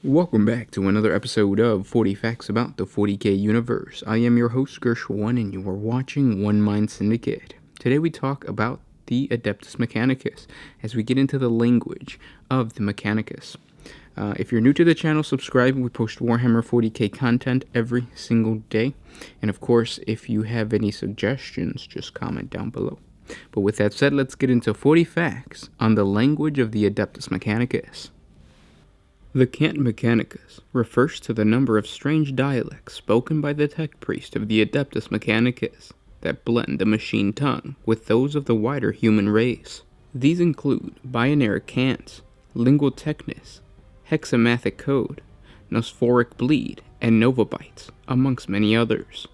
Welcome back to another episode of 40 Facts about the 40K universe. I am your host, Gershwan, and you are watching One Mind Syndicate. Today we talk about the Adeptus Mechanicus as we get into the language of the Mechanicus. If you're new to the channel, subscribe. We post Warhammer 40K content every single day. And of course, if you have any suggestions, just comment down below. But with that said, let's get into 40 facts on the language of the Adeptus Mechanicus. The cant Mechanicus refers to the number of strange dialects spoken by the tech priest of the Adeptus Mechanicus that blend the machine tongue with those of the wider human race. These include binary cants, lingual technis, hexamathic code, nosphoric bleed, and novabytes, amongst many others.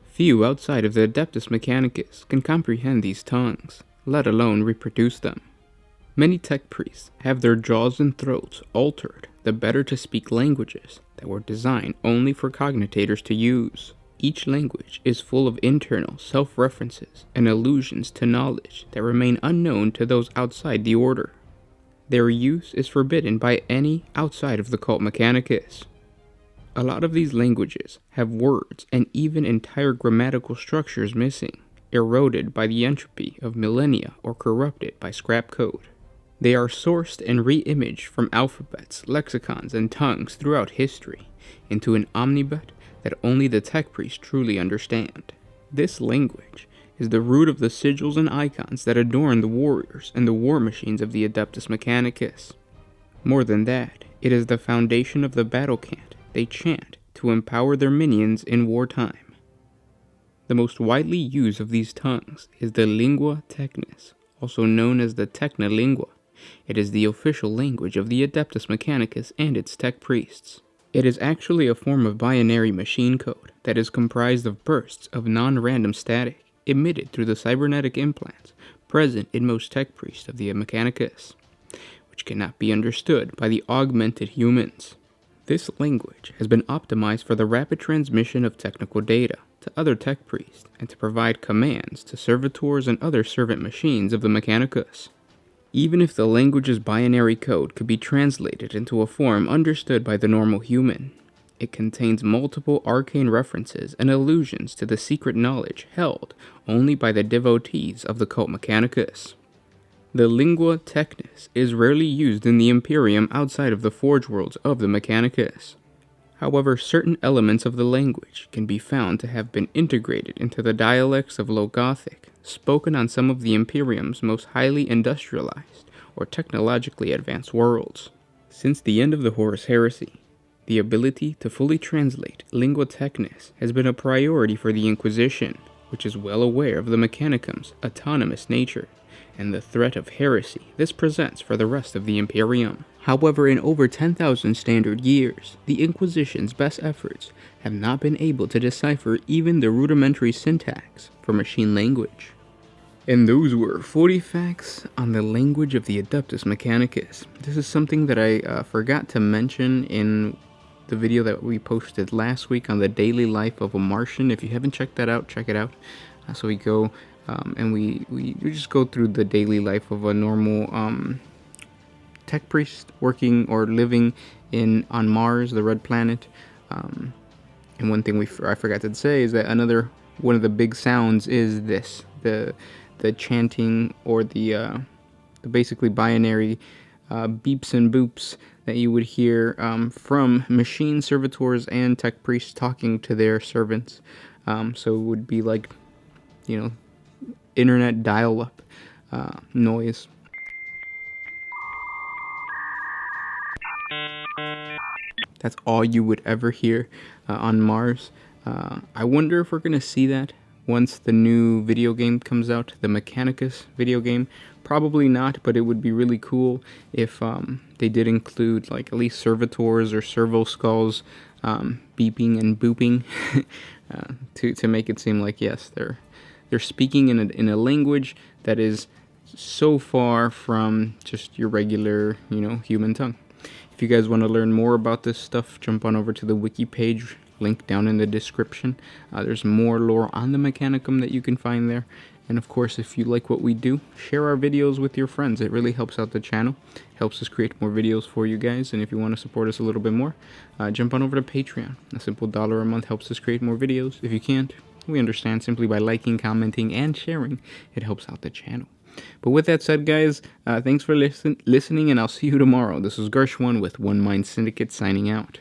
Few outside of the Adeptus Mechanicus can comprehend these tongues, let alone reproduce them. Many tech priests have their jaws and throats altered the better to speak languages that were designed only for cognitators to use. Each language is full of internal self-references and allusions to knowledge that remain unknown to those outside the order. Their use is forbidden by any outside of the cult Mechanicus. A lot of these languages have words and even entire grammatical structures missing, eroded by the entropy of millennia or corrupted by scrap code. They are sourced and re-imaged from alphabets, lexicons, and tongues throughout history into an omnibet that only the tech priests truly understand. This language is the root of the sigils and icons that adorn the warriors and the war machines of the Adeptus Mechanicus. More than that, it is the foundation of the battle cant they chant to empower their minions in wartime. The most widely used of these tongues is the lingua technis, also known as the technolingua. It is the official language of the Adeptus Mechanicus and its tech priests. It is actually a form of binary machine code that is comprised of bursts of non-random static emitted through the cybernetic implants present in most tech priests of the Mechanicus, which cannot be understood by the augmented humans. This language has been optimized for the rapid transmission of technical data to other tech priests and to provide commands to servitors and other servant machines of the Mechanicus. Even if the language's binary code could be translated into a form understood by the normal human, it contains multiple arcane references and allusions to the secret knowledge held only by the devotees of the cult Mechanicus. The lingua technis is rarely used in the Imperium outside of the forge worlds of the Mechanicus. However, certain elements of the language can be found to have been integrated into the dialects of Low Gothic, spoken on some of the Imperium's most highly industrialized or technologically advanced worlds. Since the end of the Horus Heresy, the ability to fully translate lingua technis has been a priority for the Inquisition, which is well aware of the Mechanicum's autonomous nature and the threat of heresy this presents for the rest of the Imperium. However, in over 10,000 standard years, the Inquisition's best efforts have not been able to decipher even the rudimentary syntax for machine language. And those were 40 facts on the language of the Adeptus Mechanicus. This is something that I forgot to mention in the video that we posted last week on the daily life of a Martian. If you haven't checked that out, check it out. So we go and we just go through the daily life of a normal tech priest working or living on Mars, the red planet. And one thing I forgot to say is that one of the big sounds is this, the chanting or the basically binary beeps and boops that you would hear from machine servitors and tech priests talking to their servants. So it would be like, internet dial-up noise. That's all you would ever hear on Mars. I wonder if we're going to see that once the new video game comes out, the Mechanicus video game. Probably not, but it would be really cool if they did include like at least servitors or servo skulls beeping and booping to make it seem like, yes, they're speaking in a language that is so far from just your regular, human tongue. If you guys want to learn more about this stuff, jump on over to the wiki page, link down in the description. There's more lore on the Mechanicum that you can find there. And of course, if you like what we do, share our videos with your friends. It really helps out the channel, helps us create more videos for you guys. And if you want to support us a little bit more, jump on over to Patreon. A simple $1 a month helps us create more videos. If you can't, we understand. Simply by liking, commenting, and sharing, it helps out the channel. But with that said, guys, thanks for listening, and I'll see you tomorrow. This is Gersh1 with One Mind Syndicate signing out.